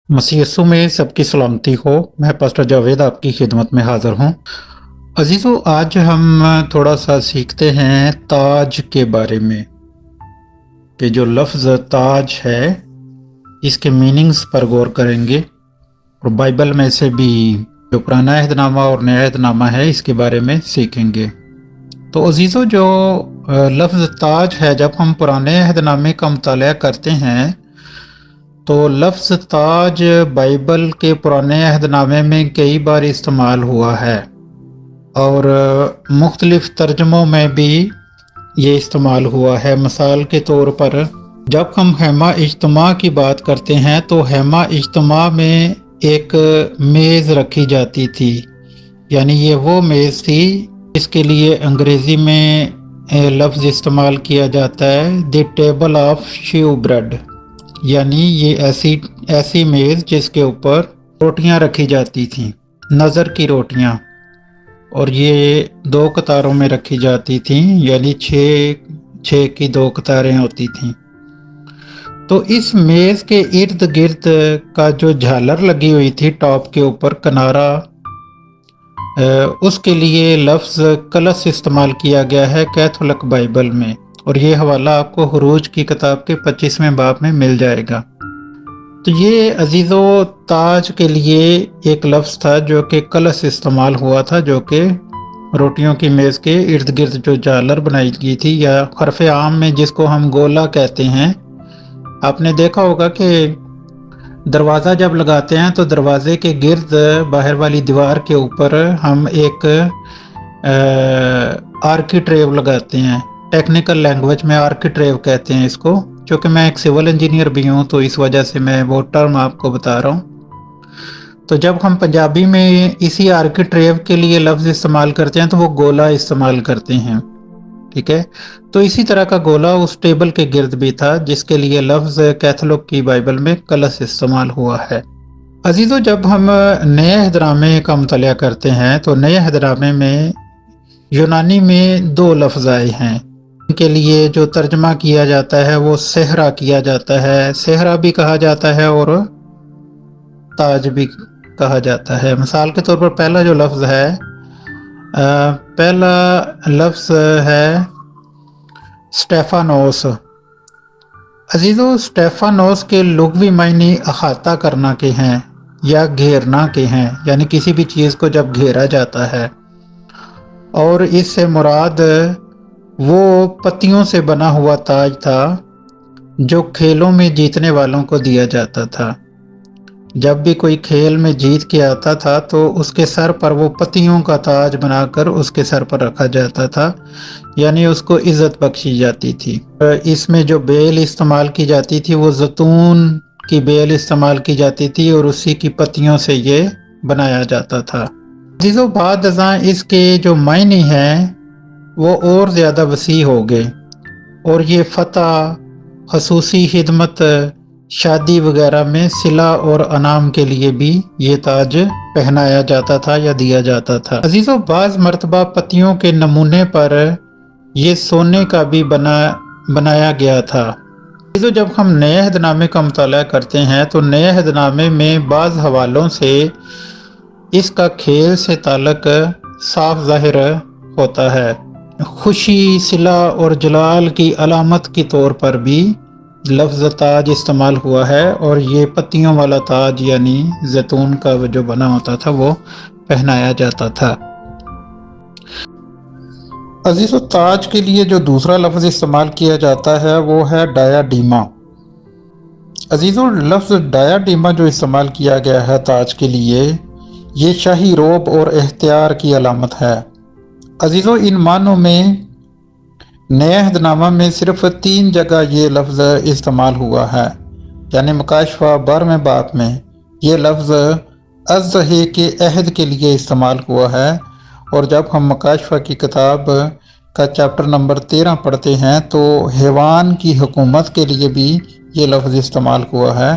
मसीह यस्सु में सबकी सलामती हो। मैं पास्टर जावेद आपकी खिदमत में हाज़िर हूँ। अज़ीज़ों, आज हम थोड़ा सा सीखते हैं ताज के बारे में कि जो लफ्ज़ ताज है इसके मीनिंग्स पर गौर करेंगे और बाइबल में से भी जो पुराना अहदनामा और नया अहदनामा है इसके बारे में सीखेंगे। तो अज़ीज़ों, जो लफ्ज़ ताज है, जब हम पुराने अहदनामे का मुताला करते हैं तो लफ्ज़ ताज बाइबल के पुराने अहदनामे में कई बार इस्तेमाल हुआ है और मुख्तलिफ तर्जमों में भी ये इस्तेमाल हुआ है। मिसाल के तौर पर जब हम हैमा इज्तिमा की बात करते हैं तो हैमा इज्तिमा में एक मेज़ रखी जाती थी, यानी ये वो मेज़ थी इसके लिए अंग्रेज़ी में लफ्ज़ इस्तेमाल किया जाता है the table of shewbread, यानी ये ऐसी मेज़ जिसके ऊपर रोटियां रखी जाती थीं, नज़र की रोटियां, और ये 2 कतारों में रखी जाती थीं, यानी 6 की 2 कतारें होती थीं। तो इस मेज़ के इर्द गिर्द का जो झालर लगी हुई थी टॉप के ऊपर किनारा, उसके लिए लफ्ज़ कलश इस्तेमाल किया गया है कैथोलिक बाइबल में, और ये हवाला आपको हुरूज की किताब के 25वें बाब में मिल जाएगा। तो ये अजीज़ों ताज के लिए एक लफ्ज़ था जो कि कलश इस्तेमाल हुआ था, जो कि रोटियों की मेज़ के इर्द गिर्द जो झालर बनाई गई थी, या हरफ आम में जिसको हम गोला कहते हैं। आपने देखा होगा कि दरवाज़ा जब लगाते हैं तो दरवाजे के गिर्द बाहर वाली दीवार के ऊपर हम एक आर्किट्रेव लगाते हैं। टेक्निकल लैंग्वेज में आर्किट्रेव कहते हैं इसको, क्योंकि मैं एक सिविल इंजीनियर भी हूँ तो इस वजह से मैं वो टर्म आपको बता रहा हूँ। तो जब हम पंजाबी में इसी आर्किट्रेव के लिए लफ्ज़ इस्तेमाल करते हैं तो वो गोला इस्तेमाल करते हैं, ठीक है। तो इसी तरह का गोला उस टेबल के गिर्द भी था जिसके लिए लफ्ज़ कैथोलिक की बाइबल में कलश इस्तेमाल हुआ है। अजीज़ों, जब हम नए अहदनामे का मुताला करते हैं तो नए अहदनामे में यूनानी में 2 लफ्ज़ आए हैं। इनके लिए जो तर्जमा किया जाता है वो सेहरा किया जाता है। सेहरा भी कहा जाता है और ताज भी कहा जाता है। मिसाल के तौर पर पहला जो लफ्ज़ है, पहला लफ्ज़ है स्टेफानोस। अजीज़ों, स्टेफानोस के लुग़वी मायने अहाता करना के हैं या घेरना के हैं, यानी किसी भी चीज़ को जब घेरा जाता है, और इससे मुराद वो पत्तियों से बना हुआ ताज था जो खेलों में जीतने वालों को दिया जाता था। जब भी कोई खेल में जीत के आता था तो उसके सर पर वो पत्तियों का ताज बनाकर उसके सर पर रखा जाता था, यानी उसको इज़्ज़त बख्शी जाती थी। इसमें जो बेल इस्तेमाल की जाती थी वो ज़ैतून की बेल इस्तेमाल की जाती थी और उसी की पत्तियों से ये बनाया जाता था। अज़ीज़ों, बाद अज़ां इसके जो मायने हैं वो और ज़्यादा वसी हो गए, और ये फ़तह, ख़ुसूसी खिदमत, शादी वगैरह में सिला और अनाम के लिए भी ये ताज पहनाया जाता था या दिया जाता था। अजीज़ों, बाज़ मर्तबा पत्तियों के नमूने पर ये सोने का भी बनाया गया था। अजीज़ों, जब हम नए अहदनामे का मुताला करते हैं तो नए अहदनामे में बाज़ हवालों से इसका खेल से ताल्लुक साफ ज़ाहिर होता है। खुशी, सिला और जलाल की अलामत के तौर पर भी लफ्ज़ ताज इस्तेमाल हुआ है, और ये पत्तियों वाला ताज यानी जैतून का जो बना होता था वो पहनाया जाता था। अजीज़ों, ताज के लिए जो दूसरा लफ्ज़ इस्तेमाल किया जाता है वो है डायाडीमा। अजीज़ों, लफ्ज़ डायाडीमा जो इस्तेमाल किया गया है ताज के लिए, ये शाही रोब और एख्तियार की अलामत है। अजीज़ों, इन मानों में नए अहदनामा में सिर्फ 3 जगह ये लफ्ज़ इस्तेमाल हुआ है, यानी मुकाशफा 12वें बाब में ये लफ्ज़ अज़्ज़हे के अहद के लिए इस्तेमाल हुआ है, और जब हम मुकाशफा की किताब का चैप्टर नंबर 13 पढ़ते हैं तो हैवान की हुकूमत के लिए भी ये लफ्ज़ इस्तेमाल हुआ है,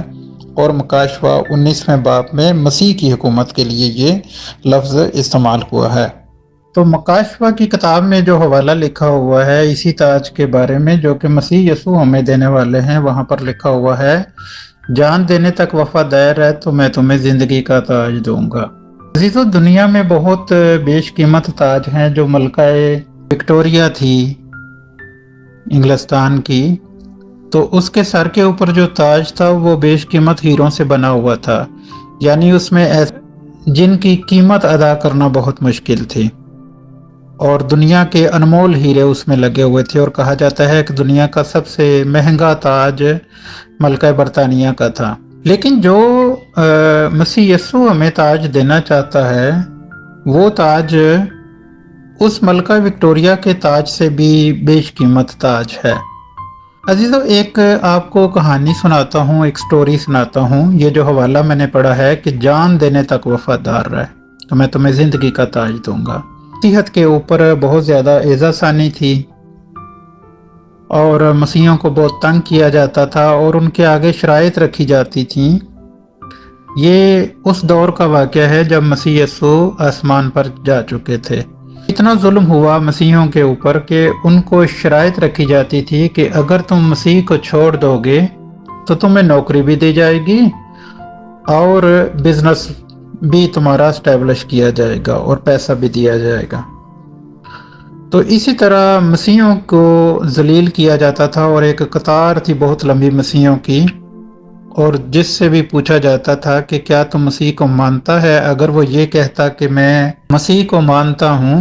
और मुकाशफा 19वें बाब में मसीह की हुकूमत के लिए ये लफ्ज़ इस्तेमाल हुआ है। तो मुकाशफा की किताब में जो हवाला लिखा हुआ है इसी ताज के बारे में जो कि मसीह यस्सु हमें देने वाले हैं, वहाँ पर लिखा हुआ है जान देने तक वफादार है तो मैं तुम्हें जिंदगी का ताज दूंगा। अजीजों, दुनिया में बहुत बेशकीमत ताज हैं। जो मलकाए विक्टोरिया थी इंग्लिस्तान की, तो उसके सर के ऊपर जो ताज था वो बेशकीमत हीरों से बना हुआ था, यानी उसमें जिनकी कीमत अदा करना बहुत मुश्किल थी, और दुनिया के अनमोल हीरे उसमें लगे हुए थे। और कहा जाता है कि दुनिया का सबसे महंगा ताज मलका बरतानिया का था। लेकिन जो मसीह यस्सु हमें ताज देना चाहता है, वो ताज उस मलका विक्टोरिया के ताज से भी बेशकीमत ताज है। अजीजों, एक आपको कहानी सुनाता हूँ, एक स्टोरी सुनाता हूँ। ये जो हवाला मैंने पढ़ा है कि जान देने तक वफादार रहे तो मैं तुम्हें जिंदगी का ताज दूंगा। मसीहत के ऊपर बहुत ज़्यादा एज़ासानी थी और मसीहों को बहुत तंग किया जाता था और उनके आगे शराइत रखी जाती थी। ये उस दौर का वाक़या है जब मसीह यस्सु आसमान पर जा चुके थे। इतना जुल्म हुआ मसीहों के ऊपर कि उनको शराइत रखी जाती थी कि अगर तुम मसीह को छोड़ दोगे तो तुम्हें नौकरी भी दी जाएगी और बिजनेस भी तुम्हारा एस्टेब्लिश किया जाएगा और पैसा भी दिया जाएगा। तो इसी तरह मसीहों को जलील किया जाता था और एक कतार थी बहुत लंबी मसीहों की, और जिससे भी पूछा जाता था कि क्या तुम मसीह को मानता है। अगर वो ये कहता कि मैं मसीह को मानता हूँ,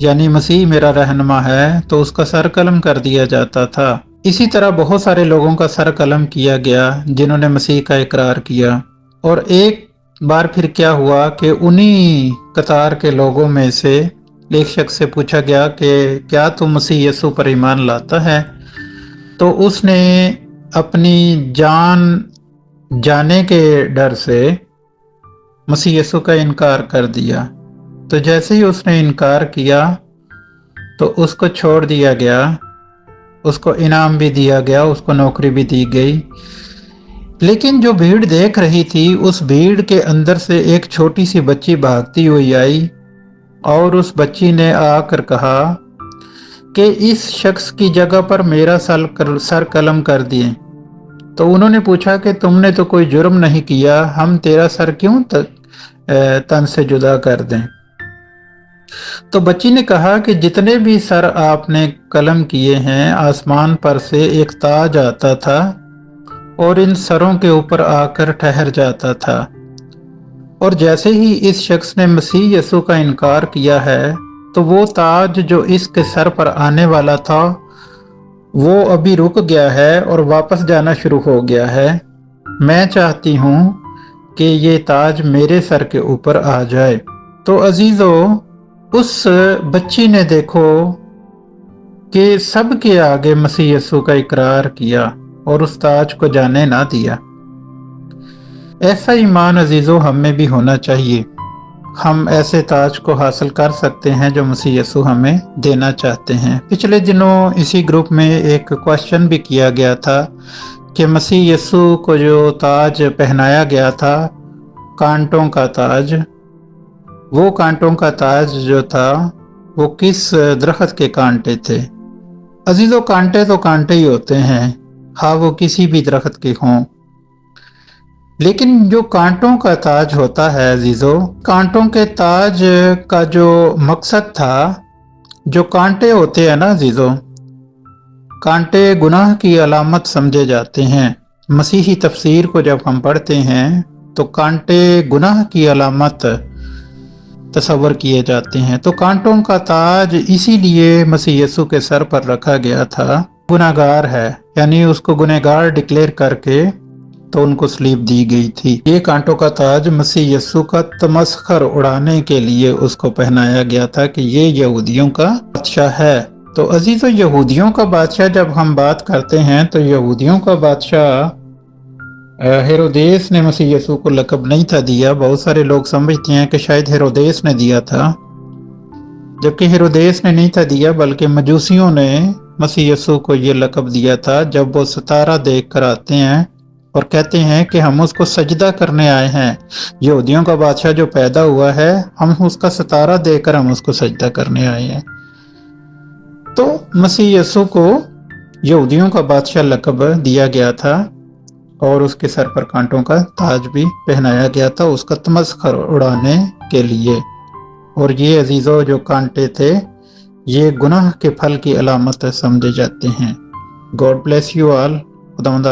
यानी मसीह मेरा रहनुमा है, तो उसका सर कलम कर दिया जाता था। इसी तरह बहुत सारे लोगों का सर कलम किया गया जिन्होंने मसीह का इकरार किया। और एक बार फिर क्या हुआ कि उन्हीं कतार के लोगों में से एक शख्स से पूछा गया कि क्या तुम मसीह यस्सु पर ईमान लाता है, तो उसने अपनी जान जाने के डर से मसीह यस्सु का इनकार कर दिया। तो जैसे ही उसने इनकार किया तो उसको छोड़ दिया गया, उसको इनाम भी दिया गया, उसको नौकरी भी दी गई। लेकिन जो भीड़ देख रही थी, उस भीड़ के अंदर से एक छोटी सी बच्ची भागती हुई आई और उस बच्ची ने आकर कहा कि इस शख्स की जगह पर मेरा सर कलम कर दिए। तो उन्होंने पूछा कि तुमने तो कोई जुर्म नहीं किया, हम तेरा सर क्यों तन से जुदा कर दें। तो बच्ची ने कहा कि जितने भी सर आपने कलम किए हैं, आसमान पर से एक ताज आता था और इन सरों के ऊपर आकर ठहर जाता था, और जैसे ही इस शख्स ने मसीह यस्सु का इनकार किया है तो वो ताज जो इसके सर पर आने वाला था वो अभी रुक गया है और वापस जाना शुरू हो गया है। मैं चाहती हूँ कि ये ताज मेरे सर के ऊपर आ जाए। तो अजीजों, उस बच्ची ने देखो कि सबके आगे मसीह यस्सु का इकरार किया और उस ताज को जाने ना दिया। ऐसा ईमान अजीजों हम में भी होना चाहिए। हम ऐसे ताज को हासिल कर सकते हैं जो मसीह यस्सु हमें देना चाहते हैं। पिछले दिनों इसी ग्रुप में एक क्वेश्चन भी किया गया था कि मसीह यस्सु को जो ताज पहनाया गया था, कांटों का ताज, वो कांटों का ताज जो था वो किस दरख्त के कांटे थे। अजीजों, कांटे तो कांटे ही होते हैं, हाँ वो किसी भी दरख्त के हों। लेकिन जो कांटों का ताज होता है अजीजों, कांटों के ताज का जो मकसद था, जो कांटे होते हैं ना अजीजों, कांटे गुनाह की अलामत समझे जाते हैं। मसीही तफसीर को जब हम पढ़ते हैं तो कांटे गुनाह की अलामत तस्वर किए जाते हैं। तो कांटों का ताज इसीलिए मसीह यस्सु के सर पर रखा गया था। गुनाहगार है, यानी उसको गुनहगार डिक्लेयर करके तो उनको सलीब दी गई थी। ये कांटों का ताज मसीह यस्सु का तमस्खर उड़ाने के लिए उसको पहनाया गया था कि ये यहूदियों का बादशाह है। तो अजीजों, यहूदियों का बादशाह जब हम बात करते हैं तो यहूदियों का बादशाह हेरोदेस ने मसीह यस्सु को लक़ब नहीं था दिया। बहुत सारे लोग समझते हैं कि शायद हेरोदेस ने दिया था, जबकि हेरोदेस ने नहीं था दिया, बल्कि मजूसियों ने मसीह यस्सु को ये लक़ब दिया था। जब वो सितारा देख कर आते हैं और कहते हैं कि हम उसको सजदा करने आए हैं, यहूदियों का बादशाह जो पैदा हुआ है, हम उसका सितारा देखकर हम उसको सजदा करने आए हैं। तो मसीह यस्सु को यहूदियों का बादशाह लक़ब दिया गया था। اور اس کے سر پر کانٹوں کا تاج بھی پہنایا گیا تھا اس کا تمسخر اڑانے کے لیے۔ اور یہ عزیزو جو کانٹے تھے یہ گناہ کے پھل کی علامت سمجھے جاتے ہیں۔ God bless you all. خداوند